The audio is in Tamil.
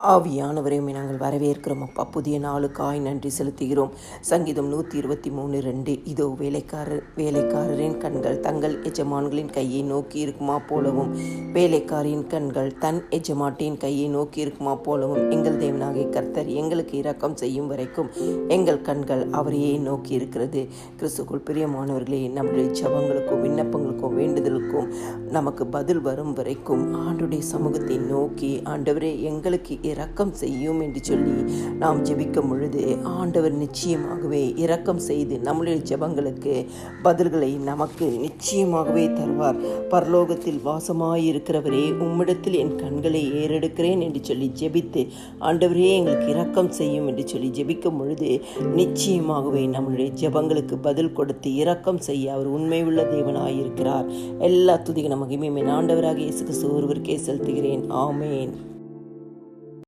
ஆவியானவரையுமே நாங்கள் வரவேற்கிறோம் அப்பா. புதிய நாளுக்காய் நன்றி செலுத்துகிறோம். சங்கீதம் 123:2 இதோ வேலைக்காரரின் கண்கள் தங்கள் எஜமான்களின் கையை நோக்கி இருக்குமா போலவும், வேலைக்காரின் கண்கள் தன் எஜமாட்டின் கையை நோக்கி இருக்குமா போலவும், எங்கள் தேவனாகிய கர்த்தர் எங்களுக்கு இரக்கம் செய்யும் வரைக்கும் எங்கள் கண்கள் அவரையே நோக்கி இருக்கிறது. கிறிஸ்துக்குள் பிரியமானவர்களே, நம்முடைய ஜெபங்களுக்கும் விண்ணப்பங்களுக்கும் வேண்டுதலுக்கும் நமக்கு பதில் வரும் வரைக்கும் ஆண்டவருடைய சமூகத்தை நோக்கி, ஆண்டவரே எங்களுக்கு இரக்கம் செய்யும் என்று சொல்லி நாம் ஜெபிக்கும் பொழுது ஆண்டவர் நிச்சயமாகவே இரக்கம் செய்து நம்முடைய ஜெபங்களுக்கு பதில்களை நமக்கு நிச்சயமாகவே தருவார். பரலோகத்தில் வாசமாயிருக்கிறவரே, உம்மிடத்தில் என் கண்களை ஏறெடுக்கிறேன் என்று சொல்லி ஜெபித்து, ஆண்டவரே எங்களுக்கு இரக்கம் செய்யும் என்று சொல்லி ஜெபிக்கும் பொழுது நிச்சயமாகவே நம்முடைய ஜெபங்களுக்கு பதில் கொடுத்து இரக்கம் செய்ய அவர் உண்மை உள்ள தேவனாயிருக்கிறார். எல்லா துதிக மகிமையுமே ஆண்டவராக இயேசு கிறிஸ்து ஒருவருக்கே செலுத்துகிறேன். ஆமேன்.